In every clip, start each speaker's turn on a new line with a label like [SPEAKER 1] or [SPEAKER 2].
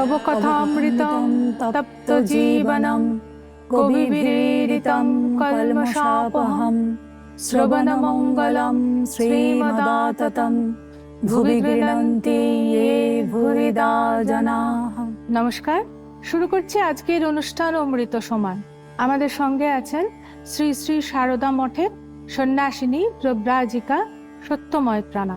[SPEAKER 1] তব কথামৃতম তপ্ত জীবনম কবিবিরীরিতম কলমশাপহম শ্রবণমঙ্গলম শ্রীমদাততম ভুবি গৃহন্তি ये ভুরিদা জনাঃ। নমস্কার, শুরু করছি আজকের অনুষ্ঠান অমৃত সমান। আমাদের সঙ্গে আছেন শ্রী শ্রী সারদা মঠের সন্ন্যাসিনী প্রব্রাজিকা সত্যময় প্রাণা।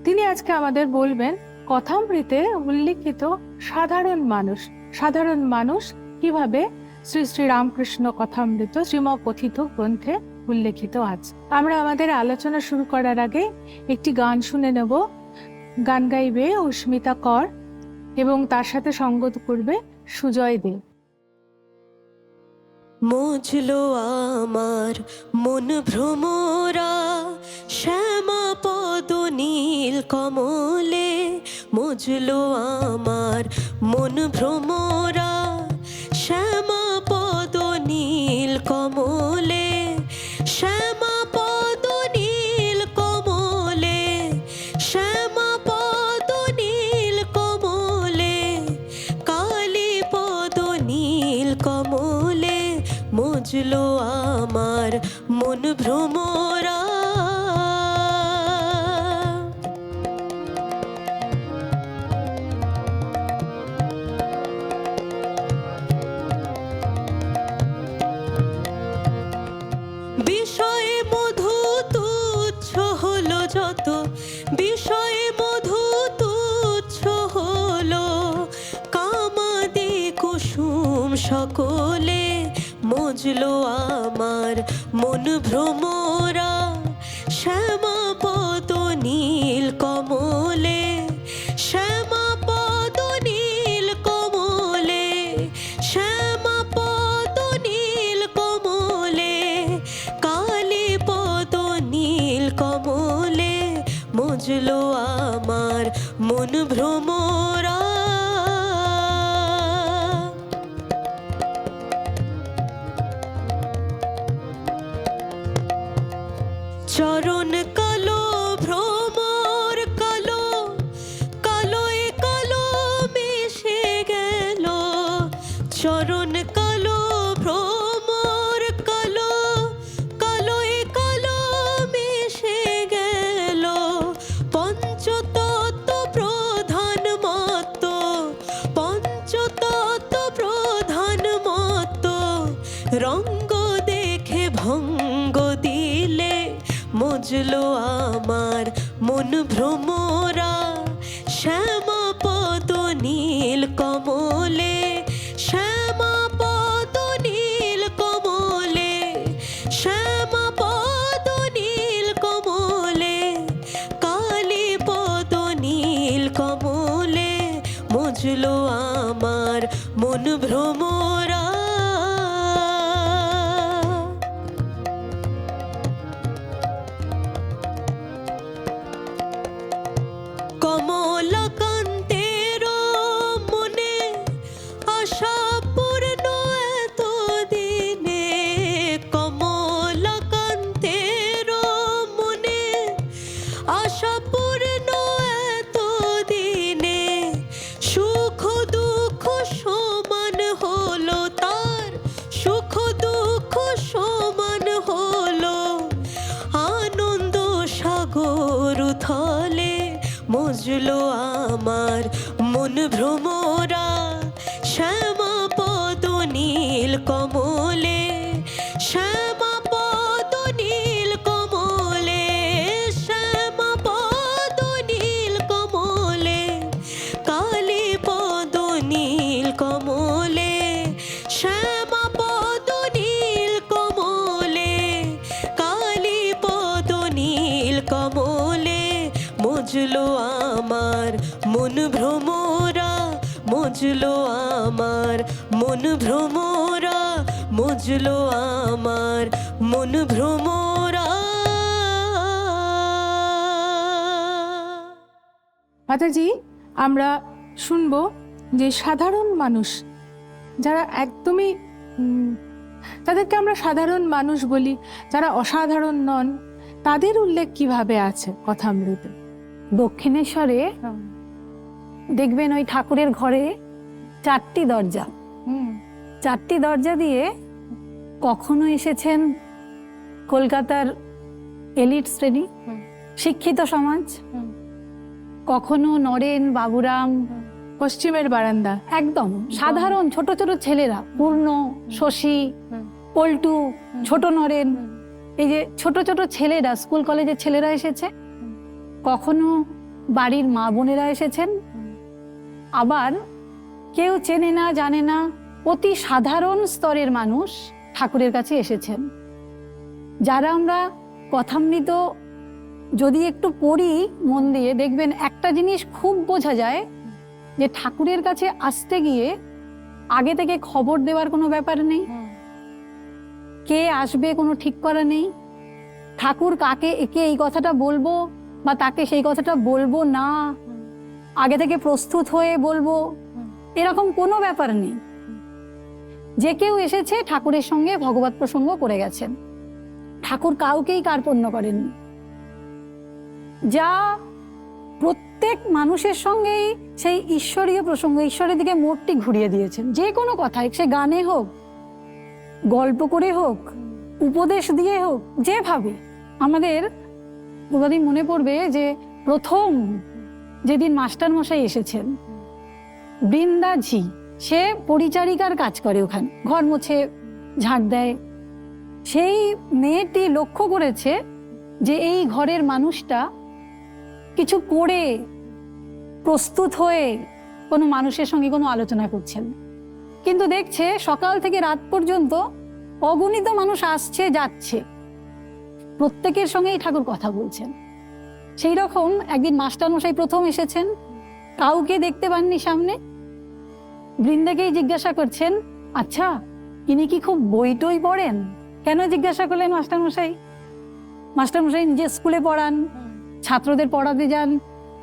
[SPEAKER 1] তিনি আজকে আমাদের বলবেন কথামৃতে উল্লিখিত সাধারণ মানুষ কিভাবে শ্রী শ্রী রামকৃষ্ণ কথামৃত শ্রীমকথিত গ্রন্থে উল্লেখিত আছে। আমরা আমাদের আলোচনা শুরু করার আগে একটি গান শুনে নেব। গান গাইবে অস্মিতা কর এবং তার সাথে সঙ্গত করবে সুজয় দে।
[SPEAKER 2] মজলো আমার মন ভ্রমরা শ্যামা পদ নীল কমলে, মজলো আমার মন ভ্রমরা শ্যামা পদ নীল কমলে, শ্যামা পদ নীল কমলে, শ্যামা পদ নীল কমলে, কালী পদ নীল কমলে, মজলো আমার মন ভ্রমরা। বিষয়ে মধু তুচ্ছ হলো যত, বিষয়ে মধু তুচ্ছ হলো, কামাদি কুসুম সকলে, মজলো আমার মন ভ্রমরা শ্যামা পদ নীল কমলে, শ্যামা পদ নীল কমলে, শ্যামা পদ নীল কমলে, কালী পদ নীল কমলে, মজলো আমার মন ভ্রমরা। চরণ কালো ভ্রমর কালো, কালোয় কালো মিশে গেল, চরণ কালো ভ্রমর কালো, কালোয় কালো মিশে গেল, পঞ্চতত্ত্ব প্রধান মত, পঞ্চতত্ত্ব প্রধান মত, রঙ্গ দেখে ভঙ্গ দিলে, মজলো আমার মন ভ্রমরা শ্যামা পদ নীল কমলে, শ্যামা পদ নীল কমলে, শ্যামা পদ নীল কমলে, কালী পদ নীল কমলে, মজলো আমার মন ভ্রমরা। কমলাকান্তের মনে আশা পূর্ণ এত দিনে, কমলাকান্তের মনে আশা পূর্ণ এত দিনে, সুখ দুঃখ সমান হলো তার, সুখ দুঃখ সমান হলো, আনন্দ সাগর উথলে, মজলো আমার মন ভ্রমরা শ্যামা পদ নীল কমলে, শ্যামা পদ নীল কমলে, শ্যামা পদ নীল কমলে, কালী পদ নীল কমলে, শ্যামা পদ নীল কমলে, কালী পদ নীল কমলে, মজলো আমার মন ভ্রমরা, মজলো আমার মন ভ্রমরা, মজলো আমার মন ভ্রমরা।
[SPEAKER 1] মাতাজি, আমরা শুনবো যে সাধারণ মানুষ যারা একদমই তাদেরকে আমরা সাধারণ মানুষ বলি, যারা অসাধারণ নন, তাদের উল্লেখ কিভাবে আছে কথামৃতে?
[SPEAKER 3] দক্ষিণেশ্বরে দেখবেন ওই ঠাকুরের ঘরে 4টি দরজা,
[SPEAKER 1] হুম
[SPEAKER 3] 4টি দরজা দিয়ে কখনো এসেছেন কলকাতার এলিট শ্রেণী,
[SPEAKER 1] হুম,
[SPEAKER 3] শিক্ষিত সমাজ,
[SPEAKER 1] হুম,
[SPEAKER 3] কখনো নরেন, বাবুরাম,
[SPEAKER 1] পশ্চিমের বারান্দা।
[SPEAKER 3] একদম সাধারণ ছোট ছোট ছেলেরা, পূর্ণ, শশী,
[SPEAKER 1] হুম,
[SPEAKER 3] পল্টু, ছোট নরেন,
[SPEAKER 1] হুম,
[SPEAKER 3] এই যে ছোট ছোট ছেলেরা, স্কুল কলেজের ছেলেরা এসেছে, কখনো বাড়ির মা বোনেরা এসেছেন, আবার কেউ চেনে না জানে না অতি সাধারণ স্তরের মানুষ ঠাকুরের কাছে এসেছেন। যারা আমরা কথামৃত যদি একটু পড়ি মন দিয়ে, দেখবেন একটা জিনিস খুব বোঝা যায় যে ঠাকুরের কাছে আসতে গিয়ে আগে থেকে খবর দেওয়ার কোনো ব্যাপার নেই, কে আসবে কোনো ঠিক করা নেই, ঠাকুর কাকে একে এই কথাটা বলবো বা তাকে সেই কথাটা বলবো না, আগে থেকে প্রস্তুত হয়ে বলবো, এরকম কোনো ব্যাপার নেই। যে কেউ এসেছে ঠাকুরের সঙ্গে ভগবত প্রসঙ্গ করে গেছেন। ঠাকুর কাউকেই কার্পণ্য করেননি। যা প্রত্যেক মানুষের সঙ্গেই সেই ঈশ্বরীয় প্রসঙ্গ, ঈশ্বরের দিকে মোড়টি ঘুরিয়ে দিয়েছেন। যে কোনো কথায়, সে গানে হোক, গল্প করে হোক, উপদেশ দিয়ে হোক, যেভাবে। আমাদের প্রবাদী মনে পড়বে যে প্রথম যেদিন মাস্টারমশাই এসেছেন, বৃন্দাঝি, সে পরিচারিকার কাজ করে ওখানে, ঘর মুছে ঝাড় দেয়। সেই মেয়েটি লক্ষ্য করেছে যে এই ঘরের মানুষটা কিছু পড়ে প্রস্তুত হয়ে কোনো মানুষের সঙ্গে কোনো আলোচনা করছেন, কিন্তু দেখছে সকাল থেকে রাত পর্যন্ত অগণিত মানুষ আসছে যাচ্ছে, প্রত্যেকের সঙ্গেই ঠাকুর কথা বলছেন। সেই রকম একদিন মাস্টারমশাই প্রথম এসেছেন, কাউকে দেখতে পাননি সামনে, বৃন্দাকেই জিজ্ঞাসা করছেন, আচ্ছা ইনি কি খুব বই টই পড়েন? কেন জিজ্ঞাসা করলেন মাস্টারমশাই? মাস্টারমশাই নিজে স্কুলে পড়ান, ছাত্রদের পড়াতে যান,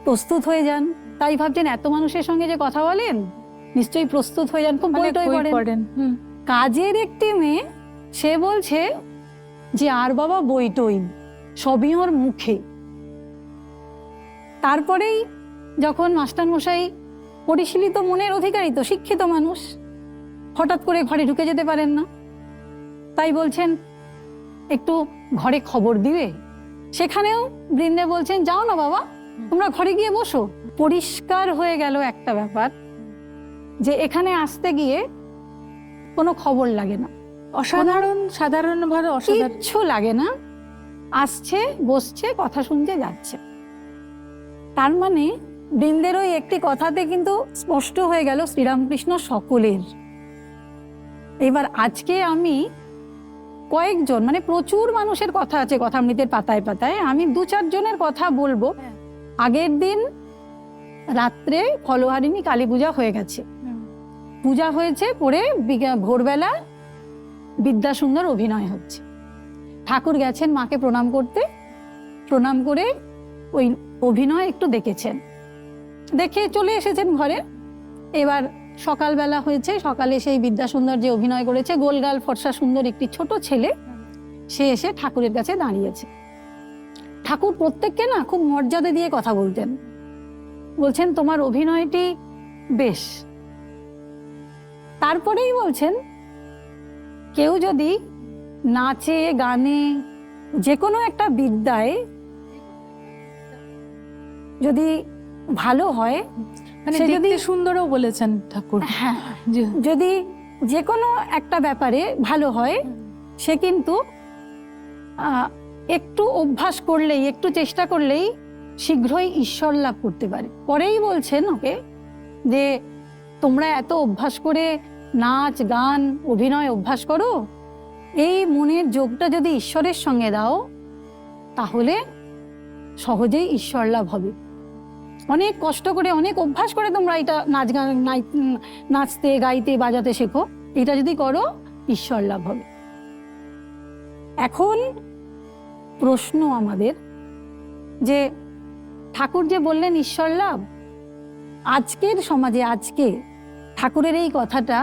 [SPEAKER 3] প্রস্তুত হয়ে যান, তাই ভাবছেন এত মানুষের সঙ্গে যে কথা বলেন নিশ্চয়ই প্রস্তুত হয়ে যান, খুব বই টই পড়েন। কাজের একটি মেয়ে, সে বলছে যে আর বাবা বই টই সবই ওর মুখে। তারপরেই যখন মাস্টারমশাই পরিশীলিত মনের অধিকারী, তো শিক্ষিত মানুষ, হঠাৎ করে ঘরে ঢুকে যেতে পারেন না, তাই বলছেন একটু ঘরে খবর দিবে। সেখানেও বৃন্দে বলছেন, যাও না বাবা, তোমরা ঘরে গিয়ে বসো। পরিষ্কার হয়ে গেল একটা ব্যাপার, যে এখানে আসতে গিয়ে কোনো খবর লাগে না,
[SPEAKER 1] সাধারণভাবে অসাধারণ
[SPEAKER 3] কিচ্ছু লাগে না, আসছে, বসছে, কথা শুনতে যাচ্ছে। তার মানে বৃন্দের ওই একটি কথাতে কিন্তু স্পষ্ট হয়ে গেল শ্রীরামকৃষ্ণ সকলের। এবার আজকে আমি কয়েকজন, মানে প্রচুর মানুষের কথা আছে কথামৃতের পাতায় পাতায়, আমি 2-4 জনের কথা বলবো। আগের দিন রাত্রে ফলহারিণী কালী পূজা হয়ে গেছে, পূজা হয়েছে, পরে ভোরবেলা বিদ্যাসুন্দর অভিনয় হচ্ছে। ঠাকুর গেছেন মাকে প্রণাম করতে, প্রণাম করে ওই অভিনয় একটু দেখেছেন, দেখে চলে এসেছেন ঘরে। এবার সকালবেলা হয়েছে, সকালে সেই বিদ্যাসুন্দর যে অভিনয় করেছে, গোলগাল ফর্সা সুন্দর একটি ছোট ছেলে, সে এসে ঠাকুরের কাছে দাঁড়িয়েছে। ঠাকুর প্রত্যেককে না খুব মর্যাদা দিয়ে কথা বলতেন, বলছেন তোমার অভিনয়টি বেশ। তারপরেই বলছেন, কেউ যদি নাচে, গানে, যে কোনো একটা বিদ্যায় যদি ভালো হয়,
[SPEAKER 1] মানে
[SPEAKER 3] সে যদি
[SPEAKER 1] দেখতে সুন্দরও বলেছেন ঠাকুর।
[SPEAKER 3] হ্যাঁ, যদি যে কোনো একটা ব্যাপারে ভালো হয়, সে কিন্তু একটু অভ্যাস করলেই, একটু চেষ্টা করলেই শীঘ্রই ঈশ্বর লাভ করতে পারে। পরেই বলছেন ওকে যে তোমরা এত অভ্যাস করে নাচ, গান, অভিনয় অভ্যাস করো, এই মনের যোগটা যদি ঈশ্বরের সঙ্গে দাও, তাহলে সহজেই ঈশ্বর লাভ হবে। অনেক কষ্ট করে, অনেক অভ্যাস করে তোমরা এটা নাচতে, গাইতে, বাজাতে শেখো, এটা যদি করো ঈশ্বর লাভ হবে। এখন প্রশ্ন আমাদের, যে ঠাকুর যে বললেন ঈশ্বর লাভ, আজকের সমাজে আজকে ঠাকুরের এই কথাটা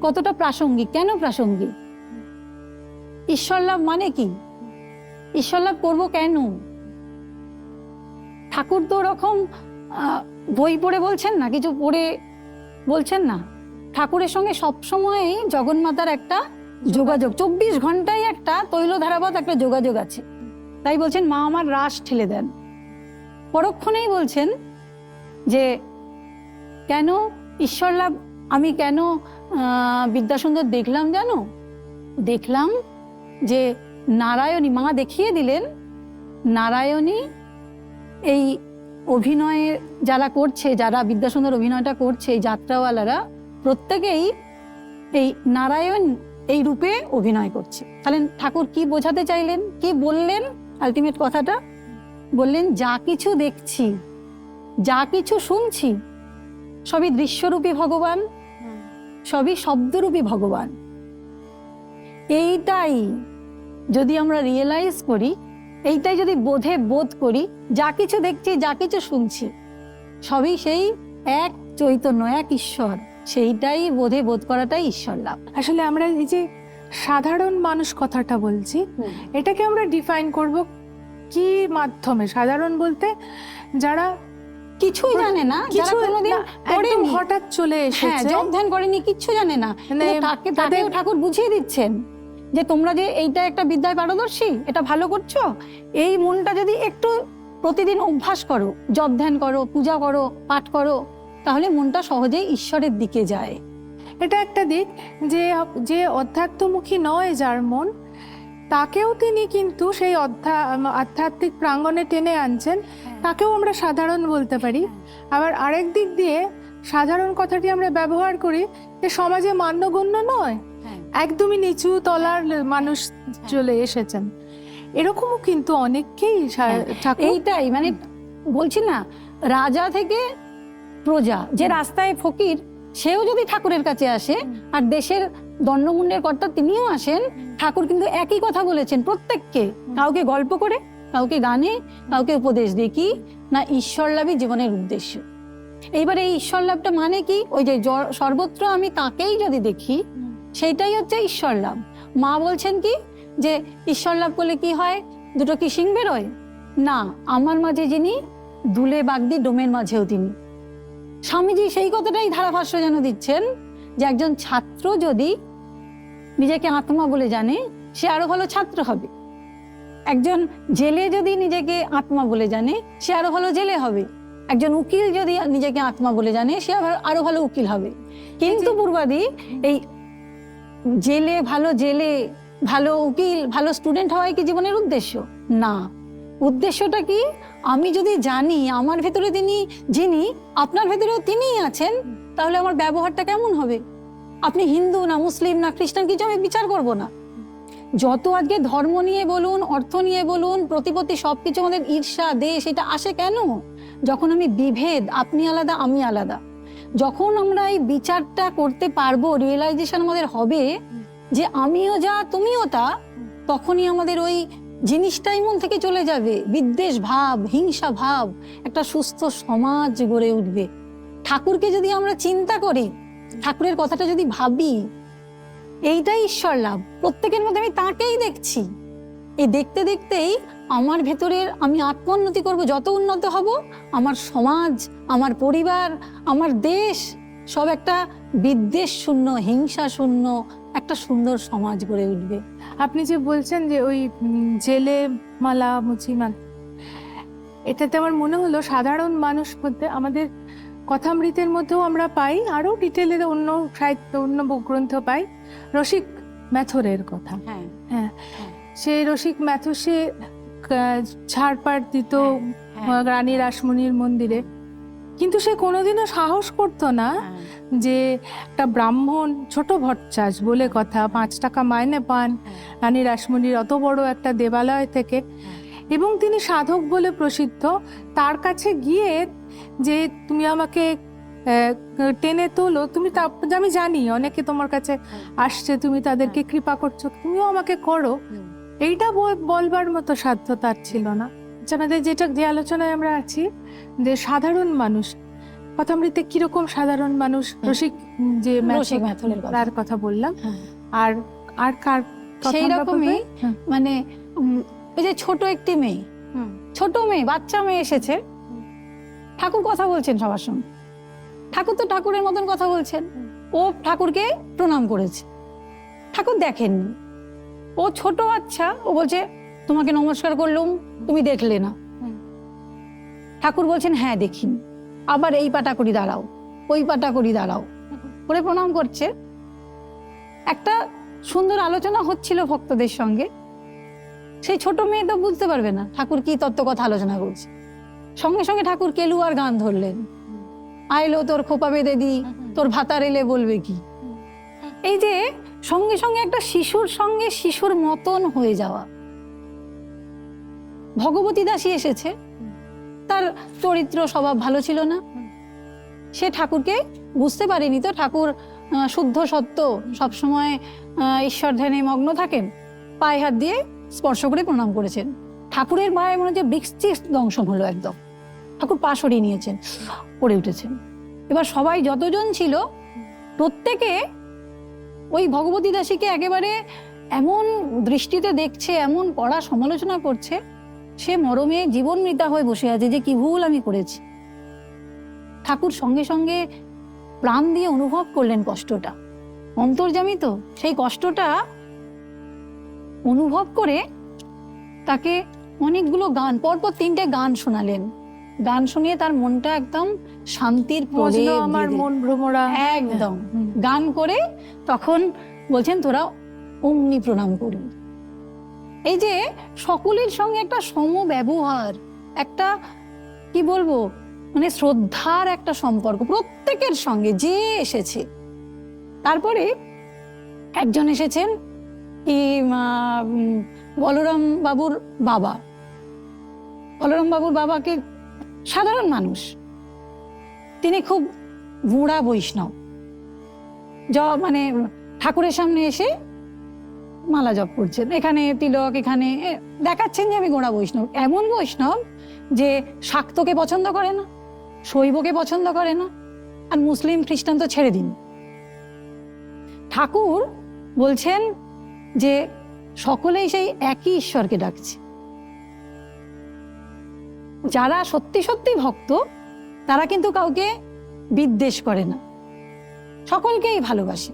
[SPEAKER 3] কতটা প্রাসঙ্গিক? কেন প্রাসঙ্গিক? ঈশ্বর লাভ মানে কি? ঈশ্বর লাভ করবো কেন? ঠাকুর তো ওরকম বই পড়ে বলছেন না, কিছু পড়ে বলছেন না, ঠাকুরের সঙ্গে সবসময়ই জগন্মাতার একটা যোগাযোগ, 24 ঘন্টায় একটা তৈলধারাবৎ একটা যোগাযোগ আছে। তাই বলছেন মা আমার রাস ঠেলে দেন। পরক্ষণেই বলছেন যে কেন ঈশ্বর লাভ, আমি কেন বিদ্যাসুন্দর দেখলাম জানো, দেখলাম যে নারায়ণী, মা দেখিয়ে দিলেন নারায়ণী এই অভিনয়ে যারা করছে, যারা বিদ্যাসুন্দর অভিনয়টা করছে, এই যাত্রাওয়ালারা প্রত্যেকেই এই নারায়ণ এই রূপে অভিনয় করছে। তাহলে ঠাকুর কি বোঝাতে চাইলেন, কি বললেন? আলটিমেট কথাটা বললেন, যা কিছু দেখছি, যা কিছু শুনছি, সবই দৃশ্যরূপী ভগবান, সবই শব্দরূপী ভগবান। এইটাই যদি আমরা রিয়েলাইজ করি, এইটাই যদি বোধ করি, যা কিছু দেখছি, যা কিছু শুনছি, সবই সেই এক চৈতন্য, এক ঈশ্বর, সেইটাই বোধ করাটাই ঈশ্বর লাভ।
[SPEAKER 1] আসলে আমরা এই যে সাধারণ মানুষ কথাটা বলছি, এটাকে আমরা ডিফাইন করব কি মাধ্যমে? সাধারণ বলতে যারা
[SPEAKER 3] কিছুই জানে না, যারা কোনোদিন
[SPEAKER 1] একদম হঠাৎ চলে এসেছে,
[SPEAKER 3] জপ ধ্যান করেনি, কিচ্ছু জানে না, তাকেও ঠাকুর বুঝিয়ে দিচ্ছেন যে তোমরা যে এইটা একটা বিদ্যায় পারদর্শী, এটা ভালো করছো, এই মনটা যদি একটু প্রতিদিন অভ্যাস করো, জপ ধ্যান করো, পূজা করো, পাঠ করো, তাহলে মনটা সহজেই ঈশ্বরের দিকে যায়।
[SPEAKER 1] এটা একটা দিক যে যে অধ্যাত্মমুখী নয় যার মন, তাকেও তিনি কিন্তু সেই আধ্যাত্মিক প্রাঙ্গণে টেনে আনছেন, তাকেও আমরা সাধারণ বলতে পারি। আবার আরেক দিক দিয়ে সাধারণ কথাটি আমরা ব্যবহার করি যে সমাজে মান্যগণ্য নয়, একদমই নিচু তলার মানুষ চলে এসেছেন, এরকমও কিন্তু অনেককেই
[SPEAKER 3] এইটাই মানে বলছি না, রাজা থেকে প্রজা, যে রাস্তায় ফকির, সেও যদি ঠাকুরের কাছে আসে, আর দেশের দণ্ডমুণ্ডের কর্তা তিনিও আসেন, ঠাকুর কিন্তু একই কথা বলেছেন প্রত্যেককে, কাউকে গল্প করে, কাউকে গানে, কাউকে উপদেশ দিয়ে, কি না ঈশ্বর লাভই জীবনের উদ্দেশ্য। এইবার এই ঈশ্বর লাভটা মানে কি? ওই যে সর্বত্র আমি তাকেই যদি দেখি, সেইটাই হচ্ছে ঈশ্বর লাভ। মা বলছেন কি যে ঈশ্বর লাভ করলে কি হয়, দুটো কি শিং বেরোয় না, আমার মাঝে যিনি দুলে বাগদি ডোমের মাঝেও তিনি। স্বামীজি সেই কথাটাই ধারাভাষ্য যেন দিচ্ছেন যে একজন ছাত্র যদি নিজেকে আত্মা বলে জানে, সে আরো ভালো ছাত্র হবে। একজন জেলে যদি নিজেকে আত্মা বলে জানে, সে আরো ভালো জেলে হবে। একজন উকিল যদি নিজেকে আত্মা বলে জানে, সে আরো ভালো উকিল হবে। কিন্তু পূর্বাদি এই জেলে ভালো উকিল, ভালো স্টুডেন্ট হওয়াই কি জীবনের উদ্দেশ্য? না। উদ্দেশ্যটা কি? আমি যদি জানি আমার ভেতরে যিনি, আপনার ভেতরেও তিনিই আছেন, তাহলে আমার ব্যবহারটা কেমন হবে? আপনি হিন্দু না মুসলিম না খ্রিস্টান, কিছু আমি বিচার করব না। যত আজকে ধর্ম নিয়ে বলুন, অর্থ নিয়ে বলুন, প্রতিপত্তি, সবকিছু আমাদের ঈর্ষা দেশ, এটা আসে কেন? যখন আমি বিভেদ, আপনি আলাদা আমি আলাদা, যখন আমরা এই বিচারটা করতে পারবো, রিয়েলাইজেশন আমাদের হবে যে আমিও যা তুমিও তা, তখনই আমাদের ওই জিনিসটাই মন থেকে চলে যাবে, বিদ্বেষ ভাব, হিংসা ভাব, একটা সুস্থ সমাজ গড়ে উঠবে। ঠাকুরকে যদি আমরা চিন্তা করি, ঠাকুরের কথাটা যদি ভাবি, এইটাই ঈশ্বর লাভ। প্রত্যেকের মধ্যে আমি তাকেই দেখছি। এই দেখতে দেখতেই আমার ভেতরের আমি আত্মোন্নতি করব, যত উন্নত হব আমার সমাজ, আমার পরিবার, আমার দেশ সব একটা বিদ্বেষ শূন্য, হিংসা শূন্য একটা সুন্দর সমাজ গড়ে উঠবে।
[SPEAKER 1] আপনি যে বলছেন যে ওই জেলে মালা মুচিমান, এটাতে আমার মনে হলো সাধারণ মানুষ বলতে আমাদের কথামৃতের মধ্যেও আমরা পাই, আরো ডিটেলে অন্য সাহিত্য, অন্য গ্রন্থ পাই, রসিক ম্যাথরের কথা। হ্যাঁ, সেই রসিক ম্যাথর সে ছাড়পাড় দিত রানী রাসমণির মন্দিরে, কিন্তু সে কোনোদিনও সাহস করতো না যে একটা ব্রাহ্মণ, ছোট ভট্টাচ বলে কথা, 5 টাকা মাইনে পান রানী রাসমণির অত বড় একটা দেবালয় থেকে, এবং তিনি সাধক বলে প্রসিদ্ধ, তার কাছে গিয়ে যে তুমি আমাকে টেনে তোলো, তুমি আমি জানি অনেকে তোমার কাছে আসছে, তুমি তাদেরকে কৃপা করছো, তুমিও আমাকে করো, এইটা বলবার মতো সাধ্য তার ছিল না। আমাদের যে আলোচনায় আমরা আছি যে সাধারণ মানুষ, কথামৃতে কিরকম সাধারণ মানুষ, রসিক যে তার কথা বললাম, আর আর কার
[SPEAKER 3] সেই রকমই মানে এই যে ছোট একটি মেয়ে, বাচ্চা মেয়ে এসেছে, ঠাকুর কথা বলছেন সবার সঙ্গে, ঠাকুর তো ঠাকুরের মতন কথা বলছেন, ও ঠাকুরকে প্রণাম করেছে, ঠাকুর দেখেননি। ও ছোট বাচ্চা, ও বলছে তোমাকে নমস্কার করলুম, তুমি দেখলে না। ঠাকুর বলছেন হ্যাঁ দেখিনি। আবার এই পাটা করি দাঁড়াও, ওই পাটা করি দাঁড়াও করে প্রণাম করছে। একটা সুন্দর আলোচনা হচ্ছিল ভক্তদের সঙ্গে। সেই ছোট মেয়ে তো বুঝতে পারবে না ঠাকুর কি তত্ত্ব কথা আলোচনা করছে। সঙ্গে সঙ্গে ঠাকুর কেলু আর গান ধরলেন, আইলো তোর খোপা বেঁধে দি, তোর ভাতার এলে বলবে কি। এই যে সঙ্গে সঙ্গে একটা শিশুর সঙ্গে শিশুর মতন হয়ে যাওয়া। ভগবতী দাসী এসেছে, তার চরিত্র স্বভাব ভালো ছিল না, সে ঠাকুরকে বুঝতে পারেনি। তো ঠাকুর শুদ্ধ সত্য সবসময় ঈশ্বর ধ্যানে মগ্ন থাকেন, পায়ে হাত দিয়ে স্পর্শ করে প্রণাম করেছেন। ঠাকুরের পায়ে মনে হচ্ছে বৃষ্টির দংশন হলো একদম। ঠাকুর পা সরিয়ে নিয়েছেন, পড়ে উঠেছেন। এবার সবাই যতজন ছিল প্রত্যেকে ওই ভগবতী দাসীকে একেবারে এমন দৃষ্টিতে দেখছে, এমন কড়া সমালোচনা করছে, সে মরমে জীবন মৃতা হয়ে বসে আছে যে কি ভুল আমি করেছি। ঠাকুর সঙ্গে সঙ্গে প্রাণ দিয়ে অনুভব করলেন কষ্টটা, অন্তর্যামী তো, সেই কষ্টটা অনুভব করে তাকে অনেকগুলো গান, পরপর 3টে গান শোনালেন। গান শুনিয়ে তার মনটা একদম শান্তির প্রলেপ
[SPEAKER 1] আমার
[SPEAKER 3] দিয়ে
[SPEAKER 1] মন ভ্রমরা
[SPEAKER 3] একদম গান করে তখন বলছেন তোরা অমনি প্রণাম করবি। এই যে সকলের সঙ্গে একটা সমব্যবহার, একটা কি বলবো মানে শ্রদ্ধার একটা সম্পর্ক প্রত্যেকের সঙ্গে যে এসেছে। তারপরে একজন এসেছেন কি বলরাম বাবুর বাবা। বলরাম বাবুর বাবাকে সাধারণ মানুষ, তিনি খুব বুড়া বৈষ্ণব, মানে ঠাকুরের সামনে এসে মালা জপ করছেন, এখানে তিলক, এখানে দেখাচ্ছেন যে আমি গোড়া বৈষ্ণব। এমন বৈষ্ণব যে শাক্তকে পছন্দ করে না, শৈবকে পছন্দ করে না, আর মুসলিম খ্রিস্টান তো ছেড়ে দিন। ঠাকুর বলছেন যে সকলেই সেই একই ঈশ্বরকে ডাকছে। যারা সত্যি সত্যি ভক্ত তারা কিন্তু কাউকে বিদ্বেষ করে না, সকলকেই ভালোবাসে।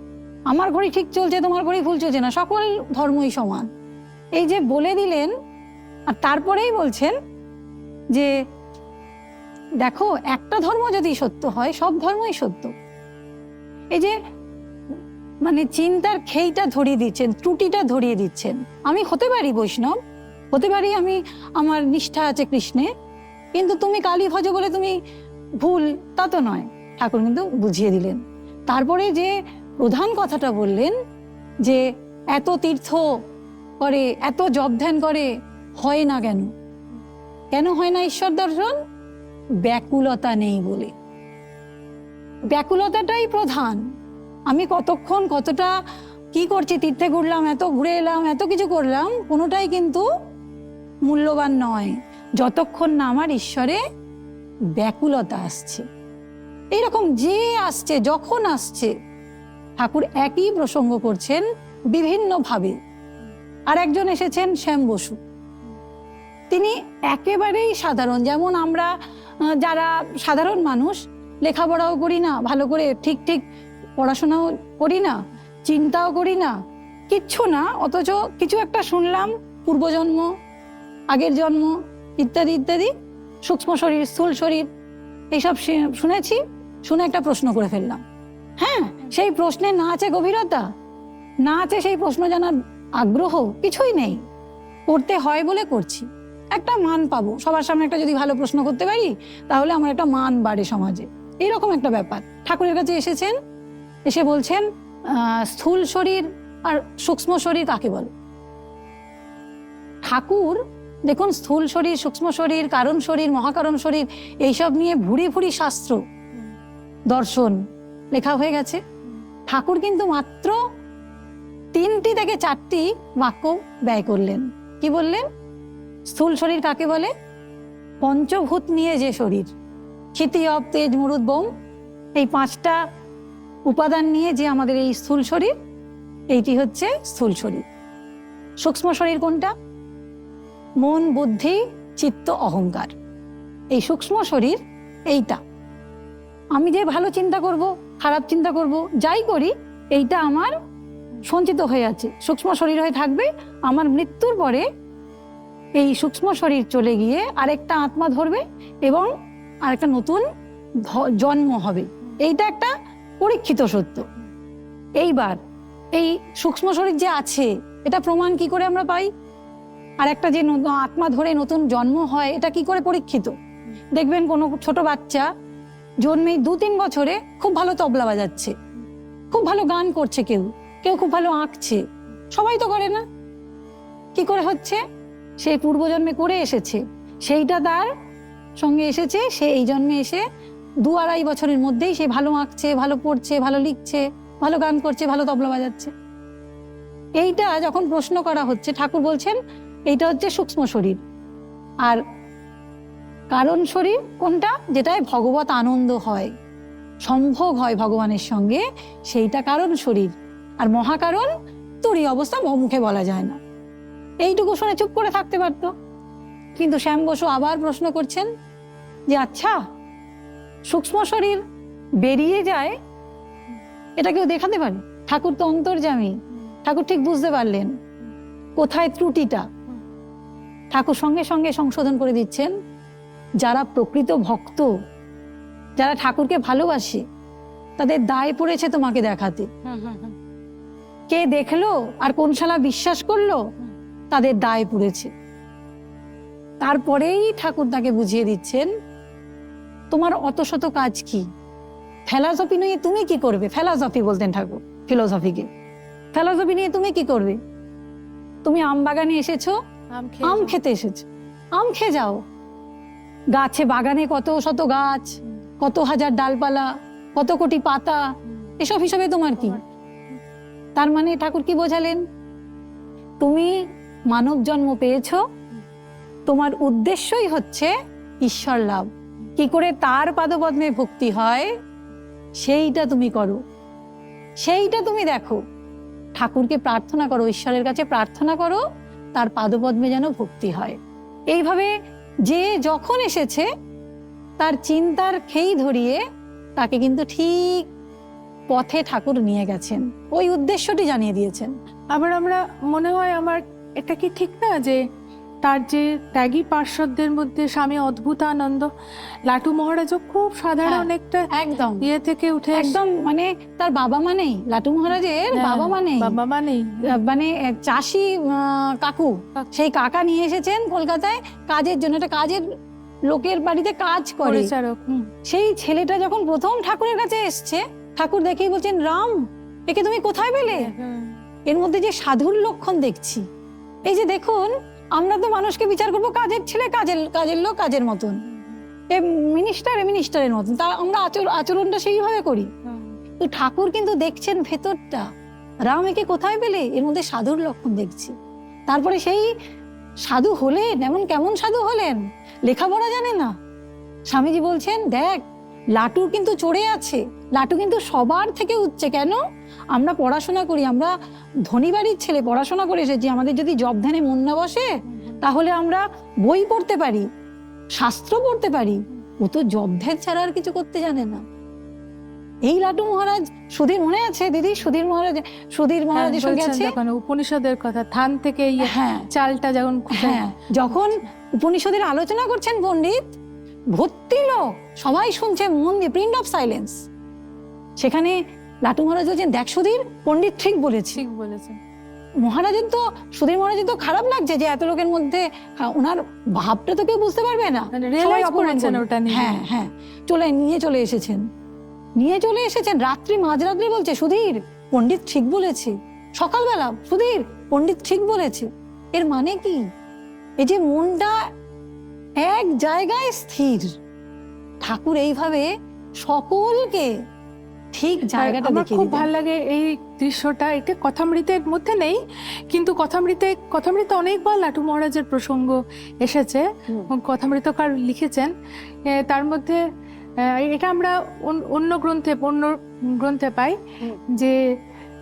[SPEAKER 3] আমার ঘড়ি ঠিক চলছে, তোমার ঘড়ি ভুল চলছে না, সকল ধর্মই সমান। এই যে বলে দিলেন, আর তারপরেই বলছেন যে দেখো একটা ধর্ম যদি সত্য হয় সব ধর্মই সত্য। এই যে মানে চিন্তার খেইটা ধরিয়ে দিচ্ছেন, ত্রুটিটা ধরিয়ে দিচ্ছেন। আমি হতে পারি বৈষ্ণব, হতে পারি আমি আমার নিষ্ঠা আছে কৃষ্ণে, কিন্তু তুমি কালী ভজ বলে তুমি ভুল তা তো নয়। ঠাকুর কিন্তু বুঝিয়ে দিলেন। তারপরে যে প্রধান কথাটা বললেন যে এত তীর্থ করে, এত জপ ধ্যান করে, হয় না কেন? কেন হয় না ঈশ্বর দর্শন? ব্যাকুলতা নেই বলে। ব্যাকুলতাটাই প্রধান। আমি কতক্ষণ কতটা কি করছি, তীর্থে ঘুরলাম, এত ঘুরে এলাম, এত কিছু করলাম, কোনোটাই কিন্তু মূল্যবান নয় যতক্ষণ না আমার ঈশ্বরে ব্যাকুলতা আসছে। এইরকম যে আসছে, যখন আসছে, ঠাকুর একই প্রসঙ্গ করছেন বিভিন্ন ভাবে। আর একজন এসেছেন শ্যাম বসু, তিনি একেবারেই সাধারণ। যেমন আমরা যারা সাধারণ মানুষ, লেখাপড়াও করি না ভালো করে, ঠিক ঠিক পড়াশোনাও করি না, চিন্তাও করি না, কিচ্ছু না, অথচ কিছু একটা শুনলাম, পূর্বজন্ম, আগের জন্ম ইত্যাদি ইত্যাদি, সূক্ষ্ম শরীর, স্থূল শরীর, এইসব শুনেছি, শুনে একটা প্রশ্ন করে ফেললাম। হ্যাঁ, সেই প্রশ্নে না আছে গভীরতা, না আছে সেই প্রশ্ন জানার আগ্রহ, কিছুই নেই। করতে হয় বলে করছি, একটা মান পাবো, সবার সামনে একটা যদি ভালো প্রশ্ন করতে পারি তাহলে আমার একটা মান বাড়ে সমাজে, এইরকম একটা ব্যাপার। ঠাকুরের কাছে এসেছেন, এসে বলছেন স্থূল শরীর আর সূক্ষ্ম শরীর কাকে বলে। ঠাকুর দেখুন, স্থূল শরীর, সূক্ষ্ম শরীর, কারণ শরীর, মহাকারণ শরীর, এইসব নিয়ে ভুরি ভুরি শাস্ত্র দর্শন লেখা হয়ে গেছে। ঠাকুর কিন্তু মাত্র 3টি থেকে 4টি বাক্য ব্যয় করলেন। কি বললেন? স্থূল শরীর কাকে বলে? পঞ্চভূত নিয়ে যে শরীর, ক্ষিতি, অপ, তেজ, মরুদ, বোম, এই 5টা উপাদান নিয়ে যে আমাদের এই স্থূল শরীর, এইটি হচ্ছে স্থূল শরীর। সূক্ষ্ম শরীর কোনটা? মন, বুদ্ধি, চিত্ত, অহংকার, এই সূক্ষ্ম শরীর। এইটা আমি যে ভালো চিন্তা করব, খারাপ চিন্তা করব, যাই করি এইটা আমার সঞ্চিত হয়ে আছে, সূক্ষ্ম শরীর হয়ে থাকবে। আমার মৃত্যুর পরে এই সূক্ষ্ম শরীর চলে গিয়ে আরেকটা আত্মা ধরবে এবং আরেকটা নতুন জন্ম হবে। এইটা একটা পরীক্ষিত সত্য। এইবার এই সূক্ষ্ম শরীর যে আছে এটা প্রমাণ কি করে আমরা পাই? আর একটা যে আত্মা ধরে নতুন জন্ম হয় এটা কি করে পরীক্ষিত? দেখবেন কোনো ছোট বাচ্চা জন্মেই 2-3 বছরে খুব ভালো তবলা বাজাচ্ছে, খুব ভালো গান করছে, কেউ কেউ খুব ভালো আঁকছে, সবাই তো করে না। কি করে হচ্ছে? সেই পূর্বজন্মে করে এসেছে, সেইটা তার সঙ্গে এসেছে, সে এই জন্মে এসে 2-2.5 বছরের মধ্যেই সে ভালো আঁকছে, ভালো পড়ছে, ভালো লিখছে, ভালো গান করছে, ভালো তবলা বাজাচ্ছে। এইটা যখন প্রশ্ন করা হচ্ছে, ঠাকুর বলছেন এইটা হচ্ছে সূক্ষ্ম শরীর। আর কারণ শরীর কোনটা? যেটায় ভগবত আনন্দ হয়, সম্ভোগ হয় ভগবানের সঙ্গে, সেইটা কারণ শরীর। আর মহাকারণ তুরী অবস্থা মুখে বলা যায় না। এইটুকু শুনে চুপ করে থাকতে পারতো, কিন্তু শ্যাম বসু আবার প্রশ্ন করছেন যে আচ্ছা, সূক্ষ্ম শরীর বেরিয়ে যায়, এটা কেউ দেখাতে পারে? ঠাকুর তো অন্তর্যামী, ঠাকুর ঠিক বুঝতে পারলেন কোথায় ত্রুটিটা। ঠাকুর সঙ্গে সঙ্গে সংশোধন করে দিচ্ছেন। যারা প্রকৃত ভক্ত, যারা ঠাকুরকে ভালোবাসে, তাদের দায় পড়েছে তোমাকে দেখাতে। কে দেখলো আর কোন শালা বিশ্বাস করলো, তাদের দায় পড়েছে। তারপরেই ঠাকুর তাকে বুঝিয়ে দিচ্ছেন তোমার অত শত কাজ কি, ফিলসফি নিয়ে তুমি কি করবে? ফিলসফি বলতেন ঠাকুর, ফিলোসফিকে। ফিলসফি নিয়ে তুমি কি করবে? তুমি আম বাগানে এসেছো, আম খেতে এসেছো, আম খেয়ে যাও। গাছে বাগানে কত শত গাছ, কত হাজার ডালপালা, কত কোটি পাতা, এসব হিসাবে তোমার কি? তার মানে ঠাকুর কি বোঝালেন? তুমি মানব জন্ম পেয়েছো, তোমার উদ্দেশ্যই হচ্ছে ঈশ্বর লাভ। কি করে তার পাদপদ্মে ভক্তি হয় সেইটা তুমি করো, সেইটা তুমি দেখো। ঠাকুরকে প্রার্থনা করো, ঈশ্বরের কাছে প্রার্থনা করো তার পাদপদ্মে যেন ভক্তি হয়। এইভাবে যে যখন এসেছে তার চিন্তার খেই ধরিয়ে তাকে কিন্তু ঠিক পথে ঠাকুর নিয়ে গেছেন, ওই উদ্দেশ্যটি জানিয়ে দিয়েছেন।
[SPEAKER 1] আবার আমরা মনে হয় আমার এটা কি ঠিক না যে তার যে ত্যাগী পার্শ্বদের মধ্যে স্বামী অদ্ভুতানন্দ, লাটু মহারাজও খুব সাধারণ একটা
[SPEAKER 3] একদম
[SPEAKER 1] ইয়ে থেকে উঠে
[SPEAKER 3] একদম মানে তার বাবা মানেই লাটু মহারাজের বাবা মানেই মানে চাষি কাকু, সেই কাকা নিয়ে এসেছেন কলকাতায় কাজের জন্য, একটা কাজের লোকের বাড়িতে কাজ করে। সেই ছেলেটা যখন প্রথম ঠাকুরের কাছে এসছে, ঠাকুর দেখেই বলছেন রাম, একে তুমি কোথায় পেলে? এর মধ্যে যে সাধুর লক্ষণ দেখছি। এই যে দেখুন, আমরা তো মানুষকে বিচার করবো কাজের ছেলে, কাজের লোক কাজের মতন, এ মিনিস্টারের মতন, তা আমরা আচরণটা সেইভাবে করি। তো ঠাকুর কিন্তু দেখছেন ভেতরটা, রাম একে কোথায় পেলে? এর মধ্যে সাধুর লক্ষণ দেখছি। তারপরে সেই সাধু হলেন, এমন কেমন সাধু হলেন? লেখাপড়া জানে না। স্বামীজি বলছেন দেখ, লাটুর কিন্তু চড়ে আছে, লাটু কিন্তু সবার থেকে উচ্চে। কেন? আমরা পড়াশোনা করি, আমরা ধনী বাড়ির ছেলে, পড়াশোনা করে এসেছি, আমাদের যদি জব ধ্যানে মন না বসে তাহলে আমরা বই পড়তে পারি, শাস্ত্র পড়তে পারি, ও তো জব ধ্যান ছাড়া আর কিছু করতে জানে না। এই লাটু মহারাজ, সুধীর মনে আছে দিদি? সুধীর মহারাজের সঙ্গে আছে
[SPEAKER 1] উপনিষদের কথা, থান থেকে চালটা
[SPEAKER 3] যখন উপনিষদের আলোচনা করছেন পণ্ডিত, ভর্তি লোক সবাই শুনছে মন দিয়ে, প্রিন্ট অফ সাইলেন্স। সেখানে লাটু মহারাজ বলছেন দেখ সুধীর, পণ্ডিত ঠিক বলেছেন। মহারাজের তো, সুধীর মহারাজের তো খারাপ লাগছে যে এত লোকের মধ্যে ওনার ভাবটা তো কেউ বুঝতে পারবে না। নিয়ে চলে এসেছেন রাত্রি, মাঝরাত্রি বলছে সুধীর পণ্ডিত ঠিক বলেছে, সকালবেলা সুধীর পণ্ডিত ঠিক বলেছে। এর মানে কি? এই যে মনটা এক জায়গায় স্থির, ঠাকুর এইভাবে সকলকে ঠিক জায়গাটা দেখিয়ে
[SPEAKER 1] খুব ভালো লাগে এই দৃশ্যটা। এটা কথামৃতের মধ্যে নেই, কিন্তু কথামৃতে অনেকবার লাটু মহারাজের প্রসঙ্গ এসেছে, কথামৃতকার লিখেছেন। তার মধ্যে এটা আমরা অন্য গ্রন্থে পাই যে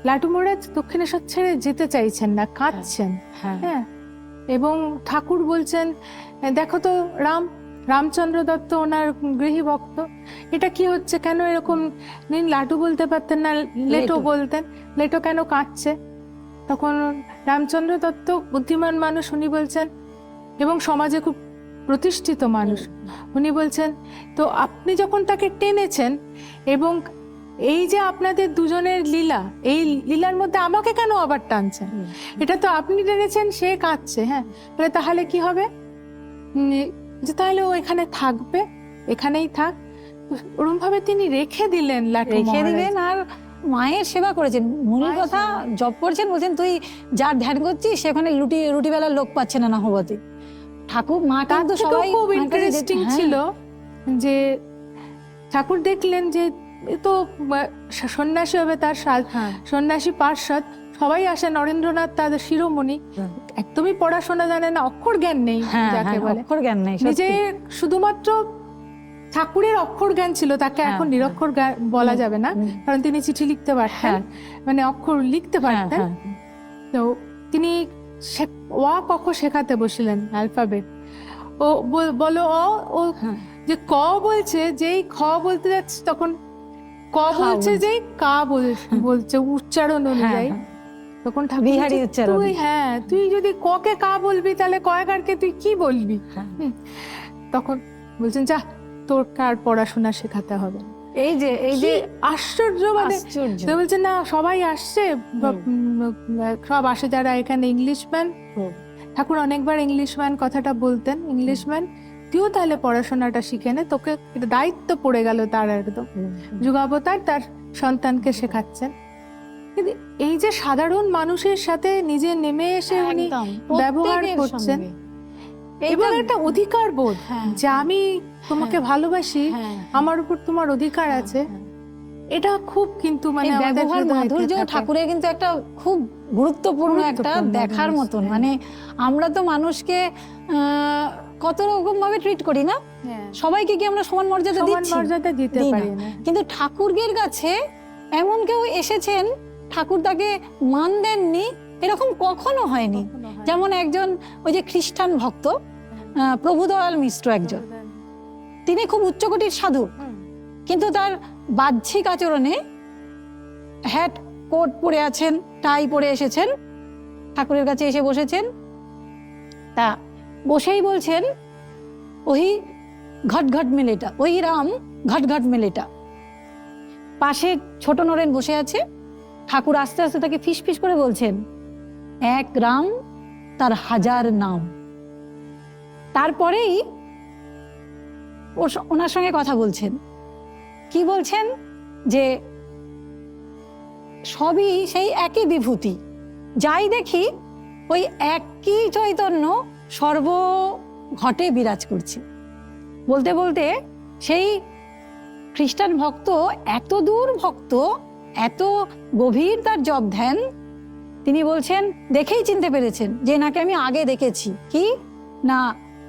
[SPEAKER 1] লাটু মহারাজ দক্ষিণেশ্বর ছেড়ে যেতে চাইছেন না, কাঁদছেন। হ্যাঁ, এবং ঠাকুর বলছেন দেখো তো রাম, রামচন্দ্র দত্ত ওনার গৃহী ভক্ত। এটা কি হচ্ছে, কেন এরকম, লাটু বলতে পারতেন না, লেটো
[SPEAKER 3] লেটো।
[SPEAKER 1] বলতেন, লেটো কেন কাঁদছে? তখন রামচন্দ্র দত্ত বুদ্ধিমান মানুষ, উনি বলছেন, এবং সমাজে খুব প্রতিষ্ঠিত মানুষ, উনি বলছেন, তো আপনি যখন তাকে টেনেছেন, এবং এই যে আপনাদের দুজনের লীলা, এই লীলার মধ্যে আমাকে কেন আবার টানছেন? এটা তো আপনি টেনেছেন, সে কাঁদছে। হ্যাঁ, তাহলে কি হবে? যে তাহলে ও এখানে থাকবে, এখানেই থাক। ওরম ভাবে তিনি রেখে দিলেন, লাটু
[SPEAKER 3] রেখে
[SPEAKER 1] মহারাজ।
[SPEAKER 3] দিলেন আর মায়ের সেবা করেছেন। মূল
[SPEAKER 1] মায়ের
[SPEAKER 3] কথা জব করছেন, বলছেন তুই যার ধ্যান করছিস সেখানে রুটি বেলার লোক পাচ্ছে না নহবতে। ঠাকুর মা
[SPEAKER 1] তার
[SPEAKER 3] কিন্তু
[SPEAKER 1] থেকেও
[SPEAKER 3] সবাই
[SPEAKER 1] খুব
[SPEAKER 3] মার কাছে
[SPEAKER 1] ইন্টারেস্টিং
[SPEAKER 3] হ্যাঁ।
[SPEAKER 1] ছিল যে ঠাকুর দেখলেন যে এ তো সন্ন্যাসী হবে, তার
[SPEAKER 3] হ্যাঁ।
[SPEAKER 1] সন্ন্যাসী পার্ষদ সবাই আসে, নরেন্দ্রনাথ তাদের শিরোমণি, একদমই পড়াশোনা জানে না, অক্ষর জ্ঞান নেই
[SPEAKER 3] হ্যাঁ,
[SPEAKER 1] যাকে
[SPEAKER 3] হ্যাঁ,
[SPEAKER 1] বলে।
[SPEAKER 3] অক্ষর জ্ঞান নেই,
[SPEAKER 1] নিজে
[SPEAKER 3] সত্যি।
[SPEAKER 1] শুধুমাত্র ঠাকুরের অক্ষর জ্ঞান ছিল, তাকে
[SPEAKER 3] হ্যাঁ,
[SPEAKER 1] এখন
[SPEAKER 3] হ্যাঁ।
[SPEAKER 1] নিরক্ষর বলা যাবে না, কারণ তিনি চিঠি লিখতে পারতেন,
[SPEAKER 3] হ্যাঁ।
[SPEAKER 1] মানে অক্ষর লিখতে
[SPEAKER 3] হ্যাঁ,
[SPEAKER 1] পারতেন।
[SPEAKER 3] হ্যাঁ।
[SPEAKER 1] তো তিনি ওয়া কখ শেখাতে বসলেন, অ্যালফাবেট। ও বলো অ, ও
[SPEAKER 3] হ্যাঁ।
[SPEAKER 1] যে ক বলছে, যেই খ বলতে যাচ্ছে তখন ক বলছে,
[SPEAKER 3] বলছে।
[SPEAKER 1] যেই কা বলছে উচ্চারণ অনুযায়ী,
[SPEAKER 3] হ্যাঁ,
[SPEAKER 1] তখন ঠাকুর
[SPEAKER 3] বিহারী
[SPEAKER 1] বলছে,
[SPEAKER 3] উচ্চারণ।
[SPEAKER 1] তুই যদি ক কে কা বলবি, তাহলে কয়কারকে তুই কি বলবি?
[SPEAKER 3] হ্যাঁ।
[SPEAKER 1] তখন বলছেন, যা, তোর কার পড়াশোনা শেখাতে হবে না।
[SPEAKER 3] এই যে
[SPEAKER 1] কি আশ্চর্য, মানে
[SPEAKER 3] আশ্চর্য।
[SPEAKER 1] তো বলছেন না, সবাই আসছে, সব আসে যারা এখানে ইংলিশম্যান। ঠাকুর অনেকবার ইংলিশম্যান কথাটা বলতেন, ইংলিশম্যান তুইও তাহলে পড়াশোনাটা শিখে নে, তোকে এটা দায়িত্ব পড়ে গেল তার একদম। যুগাবতার তার সন্তানকে শেখাচ্ছেন। কিন্তু এই যে সাধারণ মানুষের সাথে নিজে নেমে এসে উনি
[SPEAKER 3] একদম,
[SPEAKER 1] ব্যবহার
[SPEAKER 3] প্রত্যেকের
[SPEAKER 1] করছেন,
[SPEAKER 3] সঙ্গে।
[SPEAKER 1] এবং
[SPEAKER 3] এইটা-
[SPEAKER 1] একটা অধিকার বোধ,
[SPEAKER 3] হ্যাঁ,
[SPEAKER 1] যে আমি তোমাকে ভালোবাসি,
[SPEAKER 3] হ্যাঁ,
[SPEAKER 1] আমার উপর তোমার অধিকার আছে, এটা খুব কিন্তু মানে
[SPEAKER 3] এই
[SPEAKER 1] আমাদের
[SPEAKER 3] ব্যবহার
[SPEAKER 1] হৃদয়ে
[SPEAKER 3] মাধুর্য
[SPEAKER 1] থাকে।
[SPEAKER 3] ঠাকুরের কিন্তু একটা খুব গুরুত্বপূর্ণ একটা
[SPEAKER 1] গুরুত্বপূর্ণ
[SPEAKER 3] দেখার
[SPEAKER 1] জিনিস,
[SPEAKER 3] মতন।
[SPEAKER 1] হ্যাঁ।
[SPEAKER 3] মানে আমরা তো মানুষকে কত রকম ভাবে ট্রিট করি না,
[SPEAKER 1] হ্যাঁ,
[SPEAKER 3] সবাইকে কি আমরা সমান মর্যাদা
[SPEAKER 1] সমান
[SPEAKER 3] দিচ্ছি?
[SPEAKER 1] মর্যাদা দিতে
[SPEAKER 3] দিই না।
[SPEAKER 1] পারি না।
[SPEAKER 3] কিন্তু ঠাকুরের কাছে এমন কেউ এসেছেন, ঠাকুর তাকে মান দেননি, এরকম কখনো হয়নি। যেমন একজন ওই যে খ্রিস্টান ভক্ত প্রভুদয়াল মিশ্র একজন, তিনি খুব উচ্চকোটির সাধু, কিন্তু তার বাহ্যিক আচরণে হ্যাট কোট পরে আছেন, টাই পরে এসেছেন, ঠাকুরের কাছে এসে বসেছেন। তা বসেই বলছেন, ওই ঘট ঘট মেলেটা, ওই রাম ঘট ঘট মেলেটা। পাশে ছোট নরেন বসে আছে। ঠাকুর আস্তে আস্তে তাকে ফিস ফিস করে বলছেন, এক রাম তার হাজার নাম। তারপরেই ওনার সঙ্গে কথা বলছেন, কি বলছেন, যে সবই সেই একই বিভূতি, যাই দেখি ওই একই চৈতন্য সর্ব ঘটে বিরাজ করছে। বলতে বলতে সেই খ্রিস্টান ভক্ত, এত দূর ভক্ত, এত গভীর তার জপ ধ্যান, তিনি বলছেন, দেখেই চিনতে পেরেছেন যে নাকি আমি আগে দেখেছি। কি না,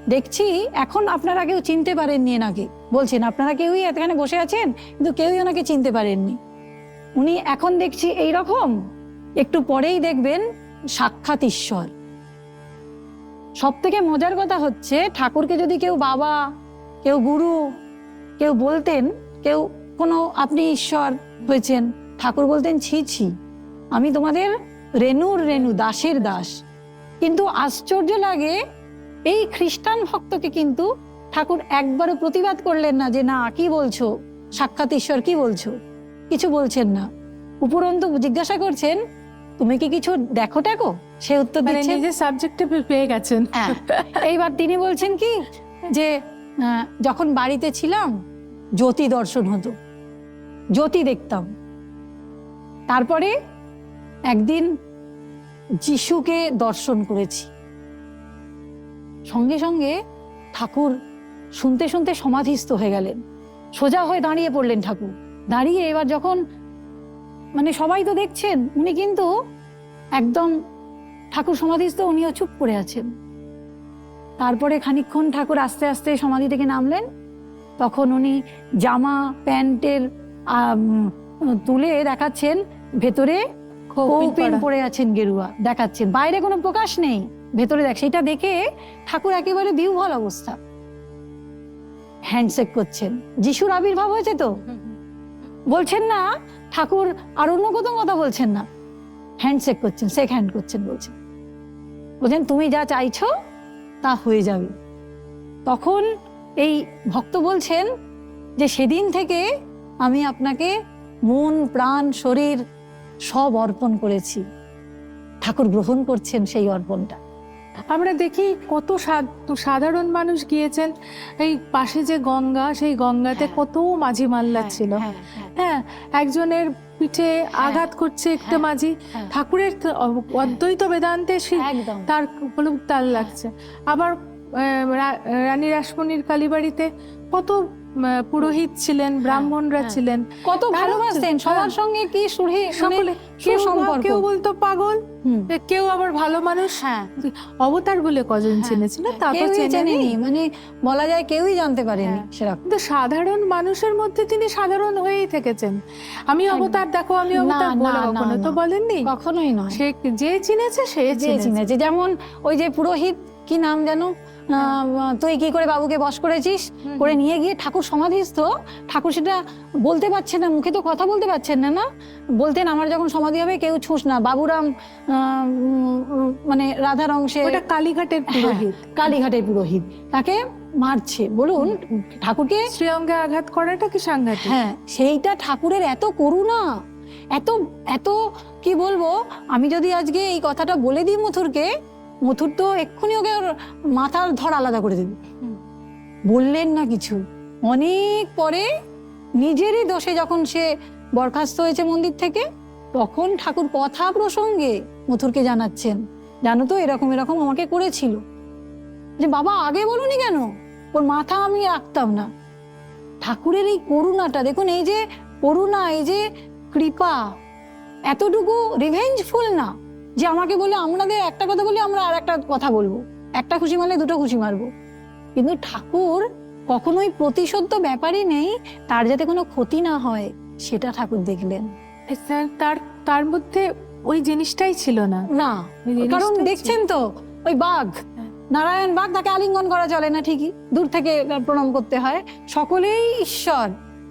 [SPEAKER 3] দেখছি এখন আপনারা কেউ চিনতে পারেননি এনাকে। বলছেন আপনারা কেউই এখানে বসে আছেন, কিন্তু কেউই ওনাকে চিনতে পারেননি। উনি এখন দেখছি এই রকম, একটু পরেই দেখবেন সাক্ষাৎ ঈশ্বর। সব থেকে মজার কথা হচ্ছে, ঠাকুরকে যদি কেউ বাবা, কেউ গুরু, কেউ বলতেন, কেউ কোনো আপনি ঈশ্বর হয়েছেন, ঠাকুর বলতেন, ছি ছি, আমি তোমাদের রেণুর রেণু, দাসের দাস। কিন্তু আশ্চর্য লাগে, এই খ্রিস্টান ভক্তকে কিন্তু ঠাকুর একবারও প্রতিবাদ করলেন না, যে না কি বলছো, সাক্ষাৎ ঈশ্বর কি বলছো, কিছু বলছেন না। উপরন্তু জিজ্ঞাসা করছেন, তুমি কি কিছু দেখো টেকো? সে উত্তর
[SPEAKER 1] মানে
[SPEAKER 3] দিচ্ছেন,
[SPEAKER 1] নিজের সাবজেক্টে পেয়ে গেছেন।
[SPEAKER 3] হ্যাঁ। এইবার তিনি বলছেন কি, যে যখন বাড়িতে ছিলাম জ্যোতি দর্শন হতো, জ্যোতি দেখতাম। তারপরে একদিন যিশুকে দর্শন করেছি। সঙ্গে সঙ্গে ঠাকুর শুনতে শুনতে সমাধিস্থ হয়ে গেলেন, সোজা হয়ে দাঁড়িয়ে পড়লেন ঠাকুর। দাঁড়িয়ে এবার যখন মানে সবাই তো দেখছেন, উনি কিন্তু একদম ঠাকুর সমাধিস্থ, উনিও চুপ করে আছেন। তারপরে খানিকক্ষণ ঠাকুর আস্তে আস্তে সমাধি থেকে নামলেন। তখন উনি জামা প্যান্টের তুলে দেখাচ্ছেন, ভেতরে কৌপিন পরে আছেন গেরুয়া, দেখাচ্ছেন, বাইরে কোনো প্রকাশ নেই, ভেতরে দেখ। সেটা দেখে ঠাকুর একেবারে বিহ্বল অবস্থা। হ্যান্ডশেক করছেন। যিশুর আবির্ভাব হয়েছে তো, বলছেন না ঠাকুর আর অন্য কোথাও কথা বলছেন না, হ্যান্ডশেক করছেন, শেক হ্যান্ড করছেন, বলছেন তুমি যা চাইছো তা হয়ে যাবে। তখন এই ভক্ত বলছেন যে সেদিন থেকে আমি আপনাকে মন প্রাণ শরীর সব অর্পণ করেছি। ঠাকুর গ্রহণ করছেন সেই অর্পণটা।
[SPEAKER 1] আমরা দেখি কত সাধারণ মানুষ গিয়েছেন। এই পাশে যে গঙ্গা, সেই গঙ্গাতে কত মাঝি মাল্লা ছিল। হ্যাঁ, একজনের পিঠে আঘাত করছে একটা মাঝি, ঠাকুরের অদ্বৈত বেদান্তে
[SPEAKER 3] একদম
[SPEAKER 1] তার তাল লাগছে। আবার রানী রাসমণির কালীবাড়িতে কত পুরোহিত ছিলেন, ব্রাহ্মণরা ছিলেন,
[SPEAKER 3] কত ভালোবাসতেন সবার সঙ্গে, কি
[SPEAKER 1] সকলে। কেউ বলতো পাগল, কেউ আবার ভালো মানুষ। অবতার বলে কজন চিনেছিল, তারপর চেনেনি,
[SPEAKER 3] মানে বলা যায় কেউই জানতে পারেনি সেরকম।
[SPEAKER 1] কিন্তু সাধারণ মানুষের মধ্যে তিনি সাধারণ হয়েই থেকেছেন। আমি অবতার, দেখো আমি অবতার বলে কখনো তো বলেননি,
[SPEAKER 3] কখনোই নয়।
[SPEAKER 1] সে যে চিনেছে সে চিনেছে।
[SPEAKER 3] যেমন ওই যে পুরোহিত, কি নাম জানো, তুই কি করে বাবুকে বশ করেছিস, করে নিয়ে গিয়ে ঠাকুর সমাধিস্থ, ঠাকুর সেটা বলতে পারছেন না, মুখে তো কথা বলতে পারছেন না, না বলতেন আমার যখন সমাধি হবে কেউ ছুঁস না। বাবুরাম মানে রাধার অংশে,
[SPEAKER 1] ওটা কালীঘাটের পুরোহিত,
[SPEAKER 3] কালীঘাটের পুরোহিত তাকে মারছে। বলুন, ঠাকুরকে
[SPEAKER 1] শ্রীঅঙ্গে আঘাত করাটা কি সাংঘাতিক।
[SPEAKER 3] হ্যাঁ, সেইটা ঠাকুরের এত করুণা, এত এত কি বলবো। আমি যদি আজকে এই কথাটা বলে দিই মথুরকে, মথুর তো এক্ষুনি ওকে ওর মাথার ধর আলাদা করে দেবে। বললেন না কিছু। অনেক পরে নিজেরই দোষে যখন সে বরখাস্ত হয়েছে মন্দির থেকে, তখন ঠাকুর কথা প্রসঙ্গে মথুরকে জানাচ্ছেন, জানো তো এরকম এরকম আমাকে করেছিল। যে বাবা আগে বলুনি কেন, ওর মাথা আমি রাখতাম না। ঠাকুরের এই করুণাটা দেখুন, এই যে করুণা, এই যে কৃপা, এতটুকু রিভেঞ্জফুল না যে আমাকে বলে আমাদের একটা কথা বলি আমরা আর একটা কথা বলবো, একটা খুশি মারলে দুটো খুশি মারবো। কিন্তু ঠাকুর কখনোই প্রতিশোধ তো ব্যাপারই নেই, তার যাতে কোনো ক্ষতি না হয় সেটা ঠাকুর দেখলেন।
[SPEAKER 1] তার মধ্যে ওই জিনিসটাই ছিল না।
[SPEAKER 3] না, কারণ দেখছেন তো ওই বাঘ, নারায়ণ বাঘ, তাকে আলিঙ্গন করা চলে না, ঠিকই দূর থেকে প্রণাম করতে হয়। সকলেই ঈশ্বর,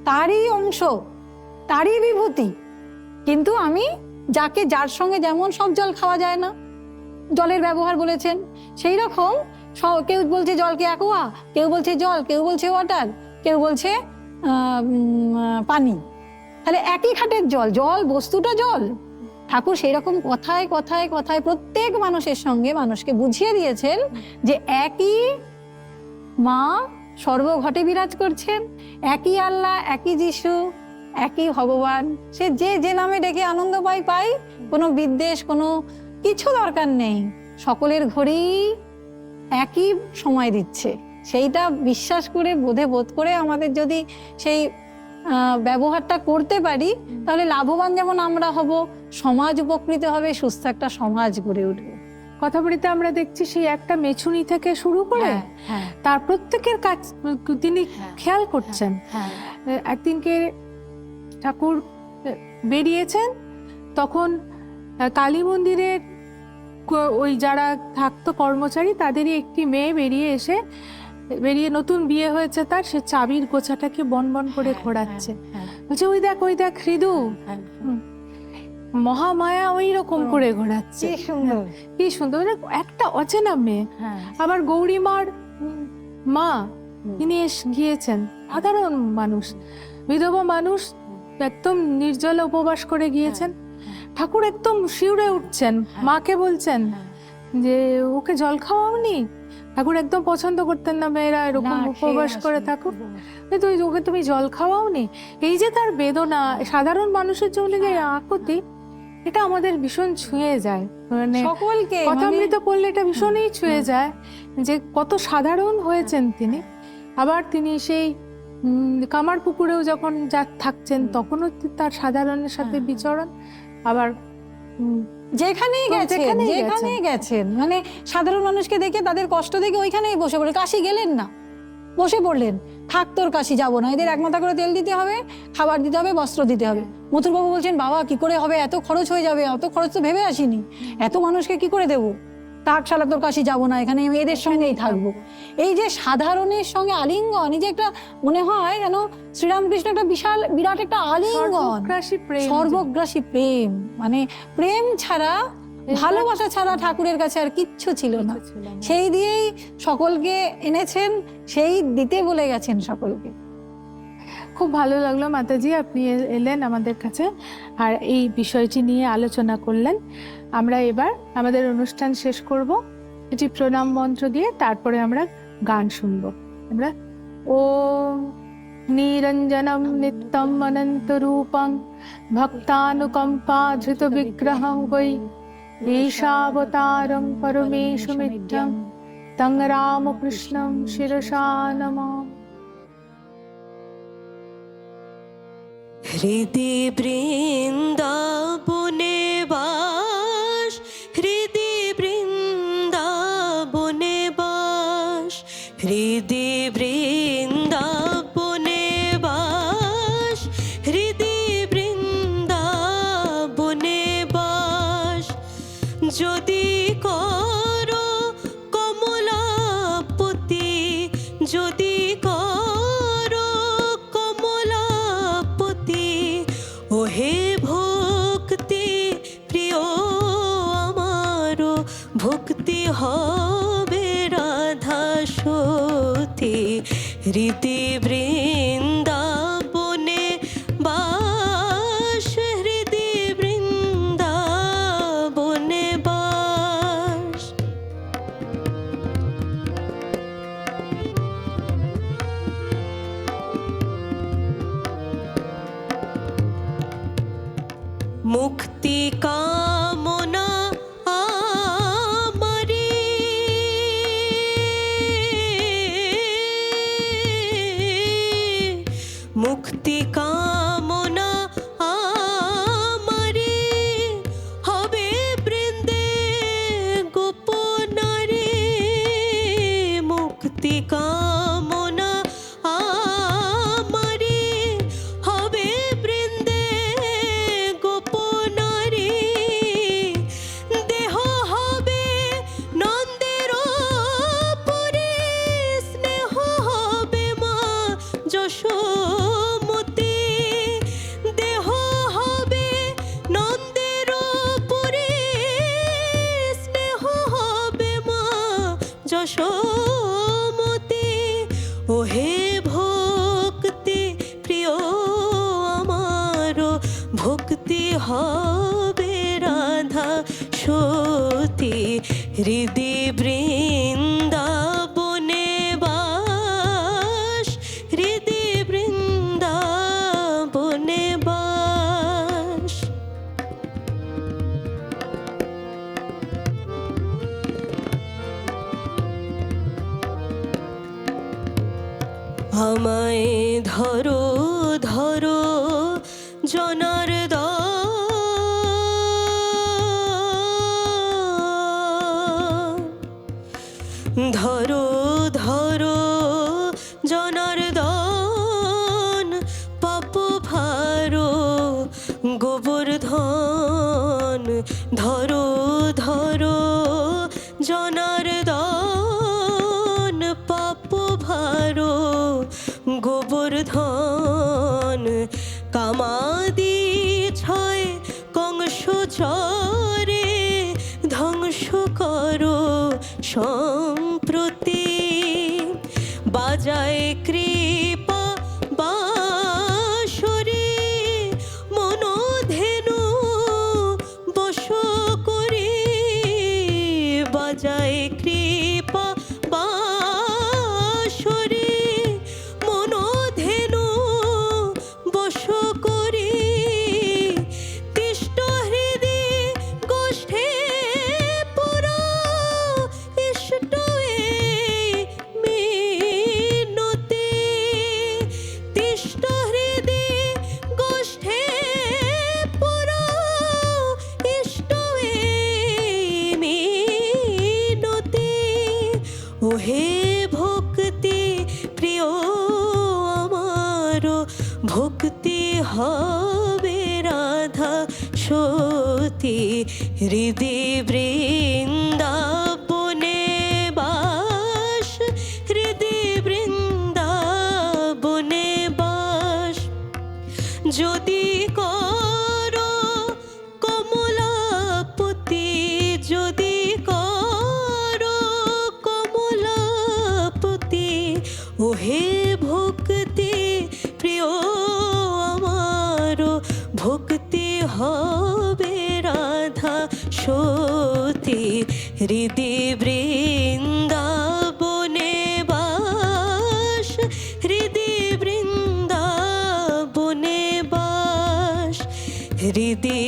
[SPEAKER 3] তারই অংশ, তারই বিভূতি। কিন্তু আমি যাকে, যার সঙ্গে যেমন সব জল খাওয়া যায় না, জলের ব্যবহার বলেছেন সেই রকম। কেউ বলছে জলকে অ্যাকোয়া, কেউ বলছে জল, কেউ বলছে ওয়াটার, কেউ বলছে পানি। তাহলে একই ঘাটের জল, জল বস্তুটা জল। ঠাকুর সেই রকম কথায় কথায় কথায় প্রত্যেক মানুষের সঙ্গে মানুষকে বুঝিয়ে দিয়েছেন যে একই মা সর্বঘটে বিরাজ করছেন, একই আল্লাহ, একই যিশু, একই ভগবান। সে যে যে নামে ডেকে আনন্দ পাই, কোনো বিদ্বেষ, কোনো কিছু দরকার নেই। সকলের ঘরেই একই সময় দিচ্ছে। সেইটা বিশ্বাস করে, বোধ করে আমাদের যদি সেই ব্যবহারটা করতে পারি, তাহলে লাভবান যেমন আমরা হব, সমাজ উপকৃত হবে, সুস্থ একটা সমাজ গড়ে উঠবে।
[SPEAKER 1] কথাবার্তা আমরা দেখছি সেই একটা মেছুনি থেকে শুরু করে তার প্রত্যেকের কাজ তিনি খেয়াল করছেন। একদিনকে ঠাকুর বেরিয়েছেন, তখন কালী মন্দিরের ওই যারা থাকতো কর্মচারী, তাদেরই একটি মেয়ে বেরিয়ে নতুন বিয়ে হয়েছে তার, সে চাবির গোছাটাকে বন বন করে ঘোরাচ্ছে। বলছে ওই দেখ হৃদু, মহামায়া ওই রকম করে ঘোরাচ্ছে। কি সুন্দর, মানে একটা অচেনা মেয়ে। আবার গৌরীমার মা, তিনি গিয়েছেন, সাধারণ মানুষ, বিধবা মানুষ, একদম নির্জলা উপবাস করে গিয়েছেন। ঠাকুর একদম শিউরে উঠছেন, মাকে বলছেন যে ওকে জল খাওয়াওনি। ঠাকুর একদম পছন্দ করতেন না মেয়েরা এরকম উপবাস করে থাকুক, ওকে তুমি জল খাওয়াওনি। এই যে তার বেদনা, সাধারণ মানুষের জন্য যে আকুতি, এটা আমাদের ভীষণ ছুঁয়ে যায়। মানে সকলকে কথামৃত পড়লে এটা ভীষণই ছুঁয়ে যায় যে কত সাধারণ হয়েছেন তিনি। আবার তিনি সেই কামারপুকুরেও যখন থাকছেন, তখনও তার সাধারণের সাথে বিচরণ। আবার
[SPEAKER 3] যেখানেই গেছেন, মানে সাধারণ মানুষকে দেখে, তাদের কষ্ট দেখে ওইখানেই বসে পড়ে। কাশি গেলেন না, বসে পড়লেন, থাক তোর কাশি যাবো না, এদের 1 মাথা করে তেল দিতে হবে, খাবার দিতে হবে, বস্ত্র দিতে হবে। মথুরবাবু বলছেন বাবা কি করে হবে, এত খরচ হয়ে যাবে, অত খরচ তো ভেবে আসিনি, এত মানুষকে কি করে দেবো। কাক শালা তোর কাছে যাবো না, এখানে আমি এদের সঙ্গেই থাকবো। এই যে সাধারণের সঙ্গে আলিঙ্গন, এই যে একটা মনে হয় যেন শ্রীরামকৃষ্ণ একটা বিরাট একটা আলিঙ্গন,
[SPEAKER 1] সর্বগ্রাসী প্রেম।
[SPEAKER 3] সর্বগ্রাসী প্রেম, মানে প্রেম ছাড়া, ভালোবাসা ছাড়া ঠাকুরের কাছে আর কিচ্ছু ছিল না। সেই দিয়েই সকলকে এনেছেন, সেই দিতে বলে গেছেন সকলকে।
[SPEAKER 1] খুব ভালো লাগলো মাতাজি, আপনি এলেন আমাদের কাছে আর এই বিষয়টি নিয়ে আলোচনা করলেন। আমরা এবার আমাদের অনুষ্ঠান শেষ করব এটি প্রণাম মন্ত্র দিয়ে, তারপরে আমরা গান শুনবো। আমরা ওম নিরঞ্জনম নিত্যম অনন্ত রূপং ভক্তানুকম্পা ধৃত বিগ্রহং বৈ ঈশাবতারং পরমেশমিত্যং তং রামকৃষ্ণং শিরসা নমামি।
[SPEAKER 2] হৃদি বৃন্দাবনে বাস, হৃদি বৃন্দাবনে বাস, হৃদি বৃন্দাবনে বাস, হৃদি বৃন্দাবনে বাস। যদি করো কমলাপতি, যদি করো কমলাপতি, ওহে ভক্তি প্রিয় আমারো, ভক্তি হবে রাধা সতী। হৃদি বৃন্দাবনে বাস, হৃদি বৃন্দাবনে বাস। মুক্তি কামনা আমারি, মুক্তি কামনা আমারি, হবে বৃন্দে গোপনারি। মুক্তি কামনা আমারি, হবে বৃন্দে গোপনারি। দেহ হবে নন্দের পুরী, স্নেহ হবে মা যশোমতী। দেহ হবে নন্দের পুরী, স্নেহ হবে মা যশোমতী। ওহে ভক্তি প্রিয় আমারো, ভক্তি হবে রাধা সতী। হৃদি বৃন্দাবনে বাস, হৃদি বৃন্দাবনে বাস। আমায় ধরো ধরো জনার্দন, ধরো ধরো জনার্দন, পাপ ভারো গোবর্ধন। ধরো ধরো জনার্দন, পাপ ভারো গোবর্ধন। কামাদি ছয় কংস চরে, ধ্বংস করো সম্প্রতি। বাজায় কৃপা বাঁশরি, মনোধেনু বশ করি। বাজায় কৃপা বাঁশরি, মনোধেনু বশ করি। তিষ্ট হৃদি গোষ্ঠে পুরা, ইষ্ট মিনতি। তিষ্ট হৃদি গোষ্ঠে পুরা, ইষ্ট মিনতি। ওহে ভক্তি প্রিয় আমারো, ভক্তি হবে রাধা সতী। হৃদি বৃন্দাবনে যদি করো কমলাপতি, যদি করো কমলাপতি, ওহে ভক্তি প্রিয় আমারো, ভক্তি হবে রাধা সতী, হৃদি বৃন্দাবনে বাস, হৃদি বৃন্দাবনে বাস, হৃদি